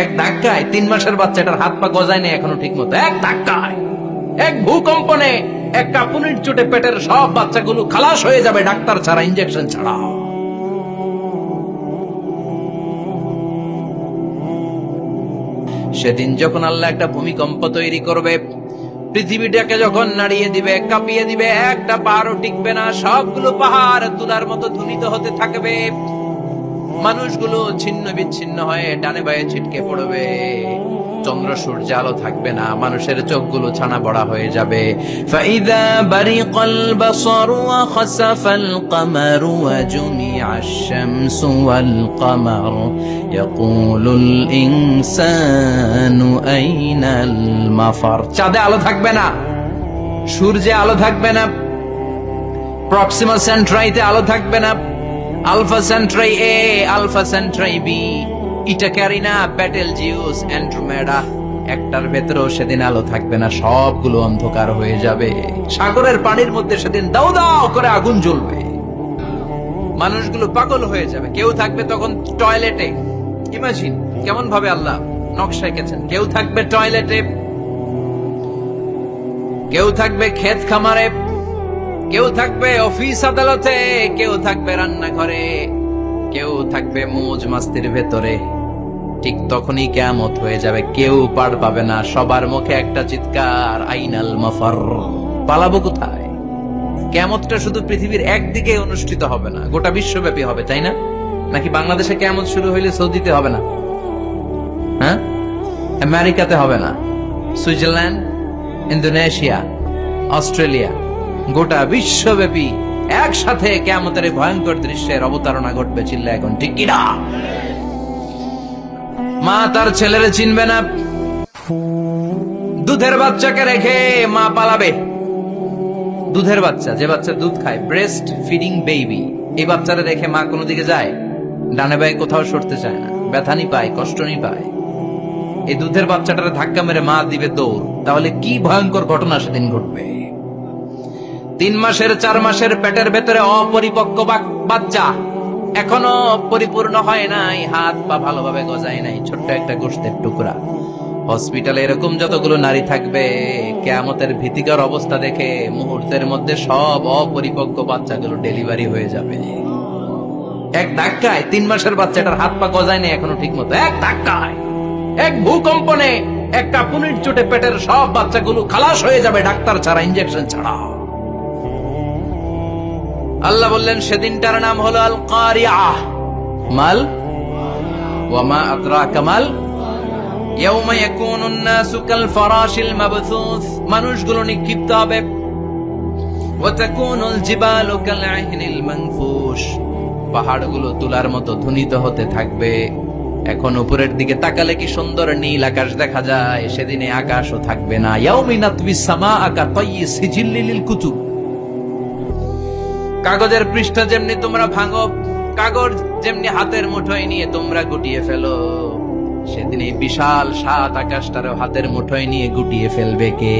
এক ধাক্কায় 3 মাসের বাচ্চাটার হাত পা গজায় নেই এখনো ঠিক মতো। এক ধাক্কায়, এক ভূকম্পনে, এক কাঁপুনির চোটে পেটের সব বাচ্চাগুলো খালাস হয়ে যাবে ডাক্তার ছাড়া, ইনজেকশন ছাড়া। সেদিন যখন আল্লাহ একটা ভূমিকম্প তৈরি করবে, পৃথিবীটাকে যখন নাড়িয়ে দিবে, কাঁপিয়ে দিবে, একটা পাহাড়ও টিকবে না, সবগুলো পাহাড় তুলার মতো ধ্বনিত হতে থাকবে, মানুষগুলো ছিন্ন বিচ্ছিন্ন হয়ে ডানে বায়ে ছিটকে পড়বে, চন্দ্র সূর্য আলো থাকবে না, মানুষের চোখগুলো ছানা বড়া হয়ে যাবে। ফাইদা বারিকাল বাসারু ওয়া খাসাফাল কমারু ওয়া জুমিআশ শামসু ওয়াল কমার ইয়াকুলুল ইনসানু আইনাল মাফার। চাঁদে আলো থাকবে না, সূর্যে আলো থাকবে না, প্রক্সিমা সেন্ট্রাইতে আলো থাকবে না, আলফা সেন্ট্রাই এ, আলফা সেন্ট্রাই বি, ইটা ক্যারিনা, বেটেলজিউস, অ্যান্ড্রোমেডা, একটার ভেতরেও সেদিন আলো থাকবে না, সবগুলো অন্ধকার হয়ে যাবে। সাগরের পানির মধ্যে সেদিন দাও দাও করে আগুন জ্বলবে, মানুষগুলো পাগল হয়ে যাবে। কেউ থাকবে তখন টয়লেটে, ইমাজিন কেমন ভাবে আল্লাহ নকশা এঁকেছেন। কেউ থাকবে টয়লেটে, কেউ থাকবে ক্ষেত খামারে, কেউ থাকবে অফিস আদালতে, কেউ থাকবে রান্নাঘরে, কেউ থাকবে মৌজ মাস্তির ভেতরে। ঠিক তখনই কিয়ামত হয়ে যাবে, কেউ পার পাবে না, সবার মুখে একটা চিৎকার, আইনাল মাফার। পালাবো কোথায়? কিয়ামতটা শুধু পৃথিবীর একদিকে অনুষ্ঠিত হবে না, গোটা বিশ্বব্যাপী হবে, তাই না? নাকি বাংলাদেশে কিয়ামত শুরু হইলে সৌদিতে হবে না? হ্যাঁ, আমেরিকাতে হবে না, সুইজারল্যান্ড, ইন্দোনেশিয়া, অস্ট্রেলিয়া, গোটা বিশ্বব্যাপী একসাথে কিয়ামতের ভয়ঙ্কর দৃশ্যের অবতারণা ঘটবে। চিল্লা এখন ঠিক কিনা? মা তার ছেলেরে চিনবে না, দুধের বাচ্চাকে রেখে মা পালাবে। দুধের বাচ্চা, যে বাচ্চা দুধ খায়, ব্রেস্ট ফিডিং বেবি, এই বাচ্চারা রেখে মা কোনো দিকে যায়, ডানে বায়ে কোথাও সরতে চায় না, ব্যথানি পায়, কষ্টনি পায়। এই দুধের বাচ্চাটার ধাক্কা মেরে মা দিবে দৌড়। তাহলে কি ভয়ঙ্কর ঘটনা সেদিন ঘটবে। 3 মাসের 4 মাসের পেটের ভেতরে অপরিপক্ক বাচ্চা, এখনো পরিপূর্ণ হয় নাই, হাত পা ভালোভাবে গজায় নাই, ছোট্ট একটা গোশতের টুকরা। হসপিটালে এরকম যতগুলো নারী থাকবে, কিয়ামতের ভীতিকর অবস্থা দেখে মুহূর্তের মধ্যে সব অপরিপক্ক বাচ্চাগুলো ডেলিভারি হয়ে যাবে। এক ধাক্কায় 3 মাসের বাচ্চাটার হাত পা গজায় নাই এখনো ঠিক মতো। এক ধাক্কায়, এক ভূকম্পনে, এক কাঁপুনির চোটে পেটের সব বাচ্চাগুলো খালাস হয়ে যাবে ডাক্তার ছাড়া, ইনজেকশন ছাড়া। আল্লাহ বললেন সেদিনটার নাম হলো আল কারিআহ। মাল ওয়া মা আদরাকা মাল, ইয়াউমা ইয়াকুনুন নাসু কাল ফারাশিল মাবথুস, মানুষগুলো নিক্ষিপ্ত হবে। ওয়া তাকুনুল জিবালু কাল আহিনিল মানফুশ, পাহাড়গুলো তুলার মতো ধ্বনিত হতে থাকবে। এখন উপরের দিকে তাকালে কি সুন্দর নীল আকাশ দেখা যায়, সেদিনে আকাশও থাকবে না। ইয়াউমিনাতবিস সামাআ কাতাইয়ি সিজিল্লিল কুতুব, কাগজের পৃষ্ঠা যেমনি তোমরা ভাঙো, কাগজ যেমনি হাতের মুঠোয় নিয়ে তোমরা গুটিয়ে ফেলো, সেদিন এই বিশাল 7 আকাশটারও হাতের মুঠোয় নিয়ে গুটিয়ে ফেলবে কে?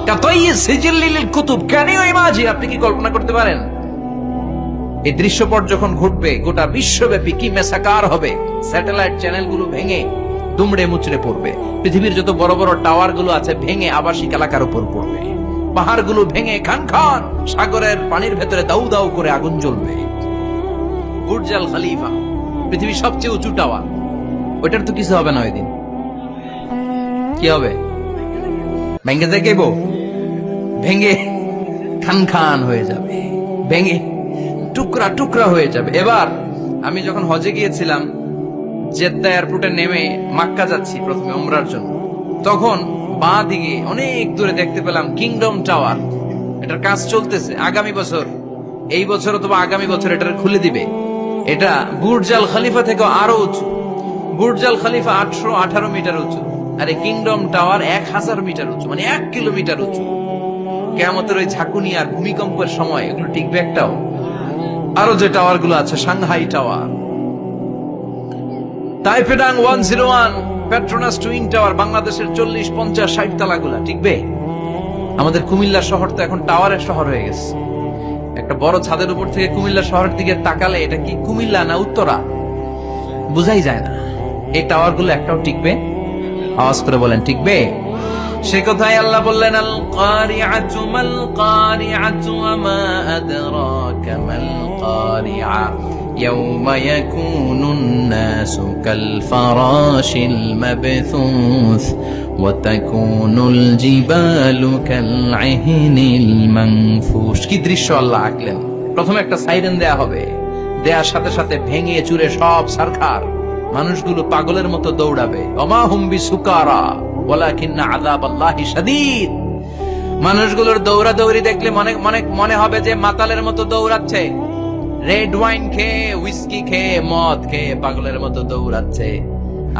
কাতাইয়ি সিজিল্লিল কুতুব। Can you imagine? আপনি কি কল্পনা করতে পারেন এই দৃশ্যপট যখন ঘটবে গোটা বিশ্বব্যাপী কি মেসাকার হবে? স্যাটেলাইট চ্যানেলগুলো ভেঙে দুমড়ে মুচড়ে পড়বে, পৃথিবীর যত বড় বড় টাওয়ার গুলো আছে ভেঙে আবাসিক এলাকার উপর পড়বে, পাহাড়গুলো ভেঙে খান খান সাগরের পানির ভেতরে দাউ দাউ করে আগুন জ্বলবে। বুর্জ আল খলিফা, পৃথিবীর সবচেয়ে উঁচু টাওয়ার, ওইটার তো কিছু হবে না ওই দিন। কি হবে? ভেঙে দেখব, ভেঙে খান খান হয়ে যাবে, ভেঙে টুকরা টুকরা হয়ে যাবে। এবার আমি যখন হজে গিয়েছিলাম, জেদ্দা এয়ারপোর্টে নেমে মক্কা যাচ্ছি প্রথমে উমরার জন্য, তখন বাঁ দিকে অনেক দূরে দেখতে পেলাম কিংডম টাওয়ার। এটার কাজ চলতেছে, আগামী বছর, এই বছর অথবা আগামী বছর এটার খুলে দিবে। এটা বুর্জ আল খলিফা থেকে আরো উঁচু। বুর্জ আল খলিফা 818 মিটার উঁচু, আর এই কিংডম টাওয়ার 1000 মিটার উঁচু, মানে 1 কিলোমিটার উঁচু। কিয়ামতের ওই ঝাঁকুনি আর ভূমিকম্পের সময় এগুলো টিকবে একটাও? আরো যে টাওয়ার গুলো আছে, Shanghai tower, Taipei 101, Petronas twin tower, বাংলাদেশের 40, 50, 60 তালাগুলা টিকবে? আমাদের কুমিল্লা শহর তো এখন টাওয়ারের শহর হয়ে গেছে। একটা বড় ছাদের উপর থেকে কুমিল্লা শহরের দিকে তাকালে এটা কি কুমিল্লা না উত্তরা বোঝাই যায় না। এই টাওয়ার গুলো একটাও টিকবে? আওয়াজ করে বলেন, টিকবে? সে কথাই আল্লাহ বললেন, আল কারিআতু মাল কারিআতু ওয়া মা আদরাকা মাল কারিআ ইয়াওমা ইয়াকুনুন নাসু কাল ফারাশিল মাবথুস ওয়া তাকুনুল জিবালু কাল ইহনিল মানফুশ। কি দৃশ্য আল্লাহ আঁকলেন! প্রথমে একটা সাইরেন দেয়া হবে, দেয়ার সাথে সাথে ভেঙে চুরে সব সারখার, মানুষগুলো পাগলের মতো দৌড়াবে। ওমা হুম বিসুকারা ওয়ালাকিন্না আযাবাল্লাহি শাদীদ। মানুষগুলোর দৌড়াদৌড়ি দেখলে মনে হবে যে মাতালের মতো দৌড়াচ্ছে, রেড ওয়াইন খেয়ে, হুইস্কি খেয়ে, মদ খেয়ে পাগলের মতো দৌড়াচ্ছে।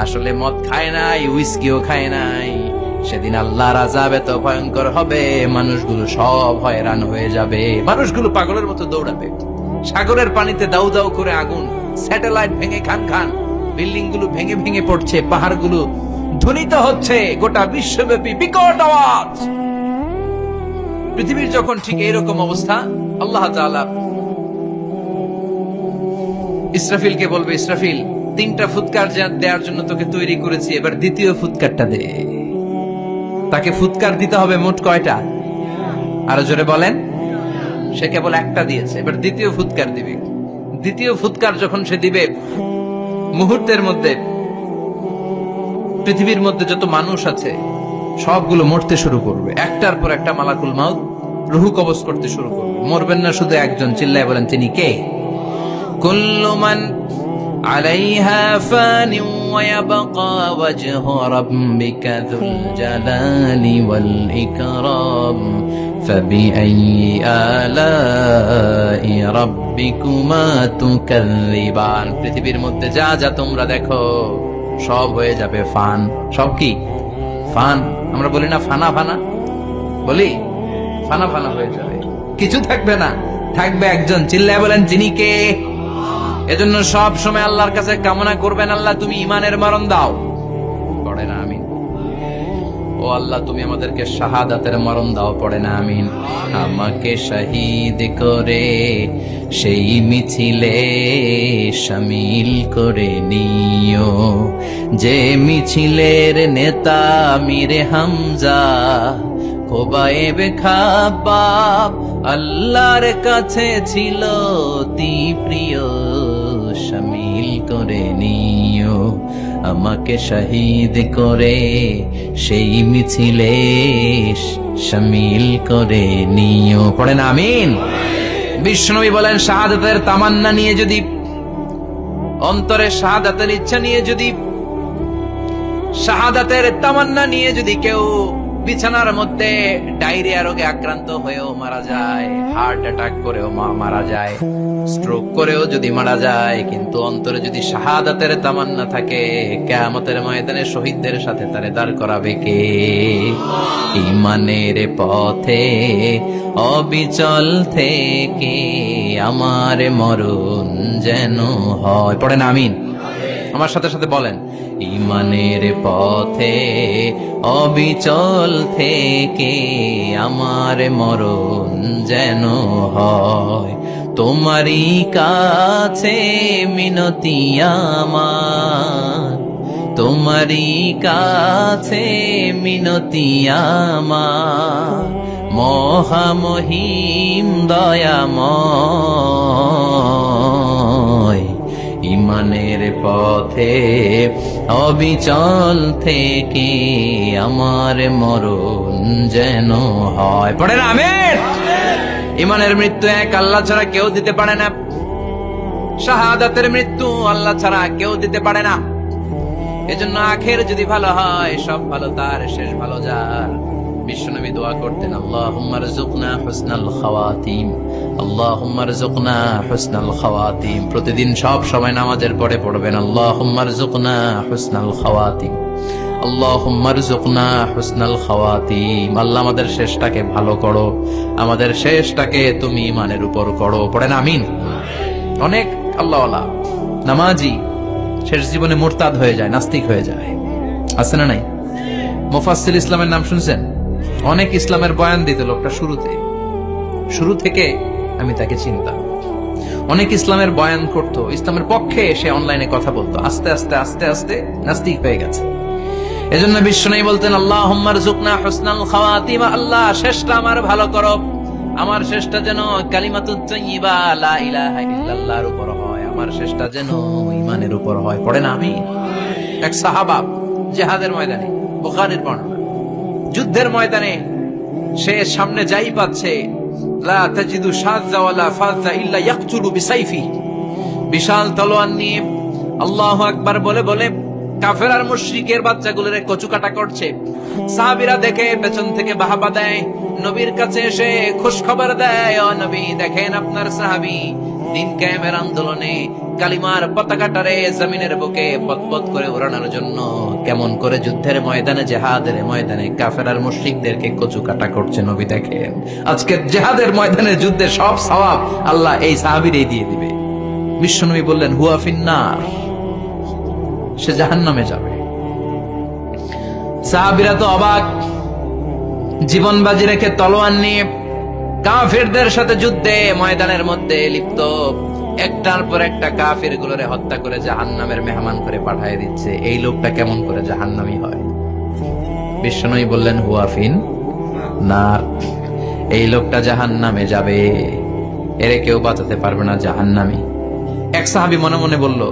আসলে মদ খায় নাই, হুইস্কিও খায় নাই। সেদিন আল্লাহর আযাব এত ভয়ঙ্কর হবে, মানুষগুলো সব হয়রান হয়ে যাবে, মানুষগুলো পাগলের মতো দৌড়াবে। সাগরের পানিতে দাউ দাউ করে আগুন, স্যাটেলাইট ভেঙে খান খান, বিল্ডিং গুলো ভেঙে ভেঙে পড়ছে, পাহাড় গুলো ধ্বনিত হচ্ছে, গোটা বিশ্বব্যাপী বিকট আওয়াজ। পৃথিবীর যখন ঠিক এইরকম অবস্থা, আল্লাহ তাআলা ইসরাফিলকে বলবে, ইসরাফিল, 3টা ফুৎকার দেওয়ার জন্য তোকে তৈরি করেছি, এবার দ্বিতীয় ফুৎকারটা দে। তাকে ফুৎকার দিতে হবে মোট কয়টা? আরো জোরে বলেন। সে কেবল একটা দিয়েছে, এবার দ্বিতীয় ফুৎকার দিবে। দ্বিতীয় ফুৎকার যখন সে দিবে, মুহূর্তের মধ্যে পৃথিবীর মধ্যে যত মানুষ আছে সবগুলো মরতে শুরু করবে, একটার পর একটা মালাকুল মাউত রুহু কবজ করতে শুরু করবে। মরবেন না শুধু একজন, চিল্লায় বলেন তিনি কে? কুল্লু মান আলাইহা ফানি ওয়া ইয়াবকা ওয়াজহু রাব্বিকা যুল জালালি ওয়াল ইকরাম ফাবিআইয়ি আলাই রাব্বিকুমা তুকাযযিবান। পৃথিবীর মধ্যে যা যা তোমরা দেখো সব হয়ে যাবে ফান। সব কি? ফান। আমরা বলি না ফানা ফানা, বলি ফানা ফানা হয়ে যাবে, কিছু থাকবে না, থাকবে একজন, চিল্লায় বলেন যিনি কে? এজন্য সব সময় আল্লাহর কাছে কামনা করবেন, আল্লাহ তুমি ঈমানের মরণ দাও। পড়ে না আমিন? ও আল্লাহ তুমি আমাদেরকে শাহাদাতের মরণ দাও। পড়ে না আমিন? আমাকে শহীদ করে সেই মিছিলে শামিল করে নিও, যে মিছিলের নেতা মীরে হামজা খোবায়েবে খাব্বাব আল্লাহর কাছে ছিল অতি প্রিয়। শামিল করে নিও আমাকে শহীদ করে সেই মিছিলে শামিল করে নিও। পড়েন আমিন? বিশ্বনবী বলেন, শাহাদাতের তামান্না নিয়ে যদি, অন্তরে শাহাদাতের ইচ্ছা নিয়ে যদি, শাহাদাতের তামান্না নিয়ে যদি কেউ বিছানার মধ্যে ডায়রিয়া রোগে আক্রান্ত হয়েও মারা যায়, হার্ট অ্যাটাক করেও মারা যায়, স্ট্রোক করেও যদি মারা যায়, কিন্তু অন্তরে যদি শাহাদাতের তামান্না থাকে, কিয়ামতের ময়দানে শহীদদের সাথে তারে দাঁড় করাবে কে? ঈমানের পথে অবিচল থেকে আমার মরণ যেন হয়। পড়েন আমিন? আমার সাথে সাথে বলেন, ঈমানের পথে অবিচল থেকে আমার মরণ যেন হয়। তোমারই কাছে মিনতি আমার, তোমারই কাছে মিনতি আমার, মহামহিম দয়াময়। ঈমানের পথে অবিচল থেকে আমার মরণ যেন হয়। পড়েন আমিন? ঈমানের মৃত্যু এক আল্লাহ ছাড়া কেউ দিতে পারে না, শাহাদাতের মৃত্যু আল্লাহ ছাড়া কেউ দিতে পারে না। এজন্য আখের যদি ভালো হয়, সব ভালো তার, শেষ ভালো যার। বিশ্বনবী দোয়া করতেন, আল্লাহুম্মা রযুকনা হুসনাল খাওয়াতিম, আল্লাহুম্মা রযুকনা হুসনাল খাওয়াতিম। প্রতিদিন সব সময় নামাজের পরে পড়বেন, আল্লাহুম্মা রযুকনা হুসনাল খাওয়াতিম, আল্লাহুম্মা রযুকনা হুসনাল খাওয়াতিম। আল্লাহ আমাদের শেষটাকে ভালো করো, আমাদের শেষটাকে তুমি ঈমানের উপর করো। পড়েন আমিন? অনেক আল্লাহওয়ালা নামাজি শেষ জীবনে মুরতাদ হয়ে যায়, নাস্তিক হয়ে যায়, আছে না নাই? মুফাসসির ইসলামের নাম শুনছেন? অনেক ইসলামের বয়ান দিত লোকটা শুরু থেকে আমি তাকে চিনতাম। অনেক ইসলামের বয়ান করতো, ইসলামের পক্ষে এসে অনলাইনে কথা বলতো, আস্তে আস্তে আস্তে আস্তে নাস্তিক হয়ে গেছে। এজন্য বিশ্বনবী বলতেন আল্লাহুম্মা রযুকনা হুসনাল খাওয়াতিমা, আল্লাহ শেষটা আমার ভালো করো, আমার শেষটা যেন কালিমাতুত তাইয়্যিবা লা ইলাহা ইল্লাল্লাহর উপর হয়, আমার শেষটা যেন ঈমানের উপর হয়। পড়েন আমিন। এক সাহাবা জিহাদের ময়দানে, বুখারীর বর্ণনা, যুদ্ধের ময়দানে সে সামনে যাই পাচ্ছে, লা তাজিদু শাযা ওয়ালা ফাযা ইল্লা ইয়াকতুলু বিসাইফি, বিশাল তলোয়ার নিয়ে আল্লাহু আকবার বলে বলে কাফের আর মুশরিকের বাচ্চাগুলোরে কচুকাটা করছে। সাহাবীরা দেখে পেছন থেকে বাহাবা দেয়, নবীর কাছে এসে খুশ খবর দেয়, ও নবী দেখেন আপনার সাহাবী দিন কায়েমের আন্দোলনে কালিমার পতাকাটারে জমিনের বুকে পতপত করে ওড়ানোর জন্য কেমন করে যুদ্ধের ময়দানে, জিহাদের ময়দানে কাফের আর মুশরিকদেরকে কচুকাটা করছে। নবী দেখেন আজকে জিহাদের ময়দানে যুদ্ধের সব সওয়াব আল্লাহ এই সাহাবীরই দিয়ে দিবে। বিশ্বনবী বললেন হুয়া ফিন্নার, সে জাহান্নামে যাবে। সাহাবীরা তো অবাক, জীবন বাজি রেখে তলোয়ার নিয়ে কাফেরদের সাথে যুদ্ধে ময়দানের মধ্যে লিপ্ত, একটার পর একটা কাফের গুলোরে হত্যা করে জাহান্নামের মেহমান করে পাঠিয়ে দিচ্ছে। এই লোকটা কেমন করে জাহান্নামী হয়? বিশ্বনবী বললেন হুয়া ফিন নার, এই লোকটা জাহান্নামে যাবে, এরে কেউ বাঁচাতে পারবে না, জাহান্নামী। এক সাহাবী মনে মনে বলল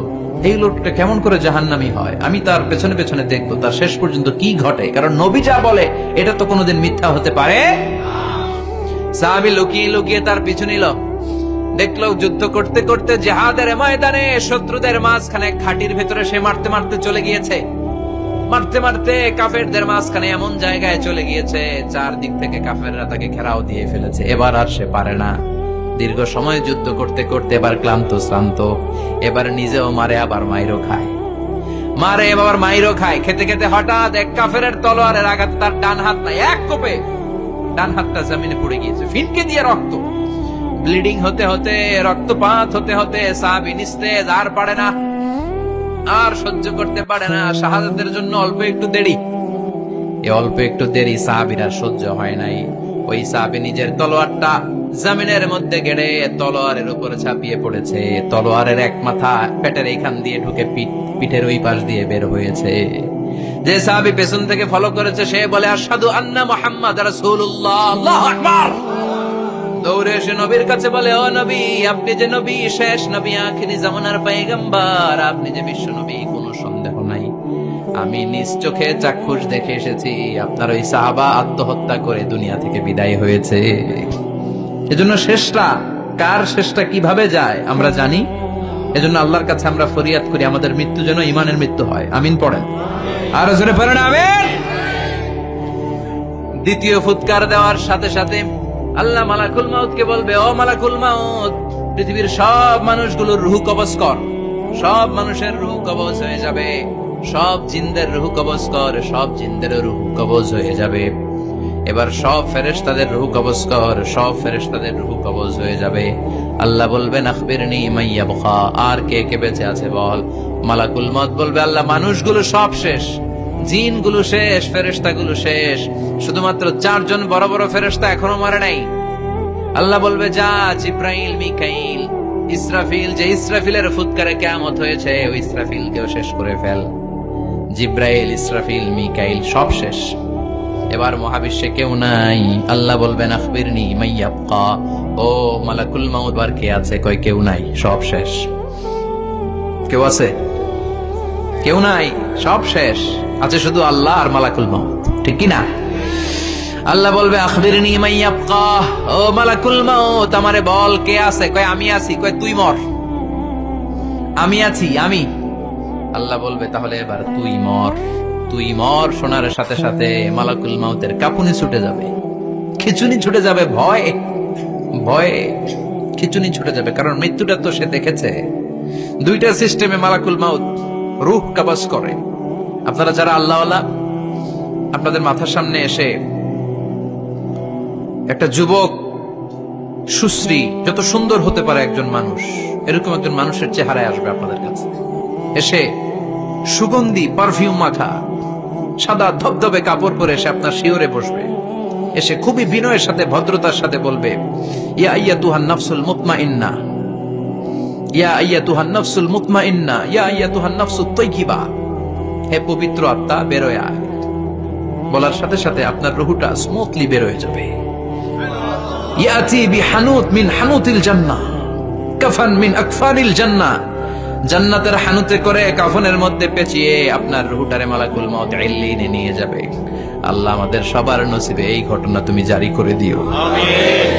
এই লোকটা কেমন করে জাহান্নামী হয়, আমি তার পেছনে পেছনে দেখবো তার শেষ পর্যন্ত কি ঘটে, কারণ নবী যা বলে এটা তো কোনোদিন মিথ্যা হতে পারে। সাহাবী লুকিয়ে লুকিয়ে তার পিছু নিল, দেখলো যুদ্ধ করতে করতে জিহাদের ময়দানে শত্রুদের মাঝখানে খাটির ভেতরে সে মারতে মারতে চলে গিয়েছে, মারতে মারতে কাফেরদের মাঝখানে এমন জায়গায় চলে গিয়েছে চারদিক থেকে কাফেররা তাকে ঘেরাও দিয়ে ফেলেছে। এবার আর সে পারে না, দীর্ঘ সময় যুদ্ধ করতে করতে এবার ক্লান্ত শ্রান্ত, এবার নিজেও মারে আবার মাইরও খায়, মারে এবার মাইরও খায়। খেতে খেতে হঠাৎ এক কাফেরের তলোয়ারের আঘাতে তার ডান হাত নাই, এক কোপে ডান হাতটা জমিনে পড়ে গিয়েছে, ফিনকে দিয়ে রক্ত, ব্লিডিং হতে হতে, রক্তপাত হতে হতে সাহাবী নিস্তেজ, আর পারে না, আর সহ্য করতে পারে না। শাহাদাতের জন্য অল্প একটু দেরি, এই অল্প একটু দেরি সাহাবীর আর সহ্য হয় নাই। ওই সাহাবী নিজের তলোয়ারটা জমিনের মধ্যে গেড়ে তলোয়ারের উপরে ছাপিয়ে পড়েছে, তলোয়ারের এক মাথা পেটের এইখান দিয়ে ঢুকে পিঠের ওই পাশ দিয়ে বের হয়েছে। যে সাহাবী পেছন থেকে ফলো করেছে সে বলে আশহাদু আন্না মুহাম্মাদ রাসূলুল্লাহ, আল্লাহু আকবার। দৌড়ে এসে নবীর কাছে বলে ও নবী, আপনি যে নবী, শেষ নবী, আখিরি জামানার পয়গম্বর, আপনি যে বিশ্ব নবী, কোনো সন্দেহ নাই, আমি নিজ চোখে চাক্ষুষ দেখে এসেছি আপনার ওই সাহাবা আত্মহত্যা করে দুনিয়া থেকে বিদায় হয়েছে। এজন্য শেষটা কার, শেষটা কিভাবে যায় আমরা জানি। এজন্য আল্লাহর কাছে আমরা ফরিয়াদ করি আমাদের মৃত্যু যেন ঈমানের মৃত্যু হয়। আমিন পড়েন, আর জোরে পড়েন আমিন। দ্বিতীয় ফুৎকার দেওয়ার সাথে সাথে আল্লাহ মালাকুল মাউতকে বলবে ও মালাকুল মাউত, পৃথিবীর সব মানুষগুলোর রূহ কবজ কর। সব মানুষের রূহ কবজ হয়ে যাবে, সব জিনদের রূহ কবজ কর, সব জিনদের রূহ কবজ হয়ে যাবে। এবার সব ফেরেশতাদের রূহ কবজ কর, সব ফেরেশতাদের রূহ কবজ হয়ে যাবে। আল্লাহ বলবেন আখবিরনি মাইয়াবকা, আর কে কে বেঁচে আছে বল। মালাকুল মউত বলবে আল্লাহ মানুষগুলো সব শেষ, জিনগুলো শেষ, ফেরেশতাগুলো শেষ, শুধুমাত্র 4 জন বড় বড় ফেরেশতা এখনো মরে নাই। আল্লাহ বলবে যা জিব্রাইল, মিকাইল, ইসরাফিল, যে ইসরাফিলের ফুৎকারে কিয়ামত হয়েছে ওই ইসরাফিলকেও শেষ করে ফেল। জিব্রাইল, ইসরাফিল, মিকাইল সব শেষ, এবার মহাবিশ্বে কেউ নাই। আল্লাহ বলবেন আখবিরনি মাইয়াবকা, ও মালাকুল মাউত আর কে আছে? কয় কেউ নাই, সব শেষ। কেউ আছে? কেউ নাই, সব শেষ, আছে শুধু আল্লাহ আর মালাকুল মাউত, ঠিক কি না? আল্লাহ বলবে আখবিরনি মাইয়াবকা, ও মালাকুল মাউত আমারে বল কে আছে? কয় আমি আছি। কয় তুই মর। আমি আছি, আমি। আল্লাহ বলবে তাহলে এবার তুই মর, তুই মর। শোনার সাথে সাথে মালাকুল মাউতের কাঁপুনি ছুটে যাবে, খিচুনি ছুটে যাবে, ভয় ভয়ে খিচুনি ছুটে যাবে, কারণ মৃত্যুটা তো সে দেখেছে। দুইটা সিস্টেমে মালাকুল মাউত রূহ কবজ করে। আপনারা যারা আল্লাহওয়ালা, আপনাদের মাথার সামনে এসে একটা যুবক, সুশ্রী, যত সুন্দর হতে পারে একজন মানুষ, এরকম একজন মানুষের চেহারায় আসবে আপনাদের কাছে, এসে সুগন্ধি পারফিউম মাখা সাদা ধবধবে কাপড় পরে এসে আপনার শিওরে বসবে, এসে খুবই বিনয়ের সাথে ভদ্রতার সাথে বলবে ইয়া আইয়াতুহান নাফসুল মুতমাইন্না, ইয়া আইয়াতুহান নাফসুল মুতমাইন্না, ইয়া আইয়াতুহান নাফসুত তাইয়্যিবা, হে পবিত্র আত্মা বেরোয় আয়। বলার সাথে সাথে আপনার রূহটা স্মুথলি বের হয়ে যাবে। ইয়াতি বিহানুত মিন হানুতিল জান্নাহ, কাফান মিন আকফানিল জান্নাহ, জান্নাতের হানুতে করে কাফনের মধ্যে পেঁচিয়ে আপনার রূহটারে মালাকুল মউত ইল্লিনে নিয়ে যাবে। আল্লাহ আমাদের সবার নসিবে এই ঘটনা তুমি জারি করে দিও। আমিন।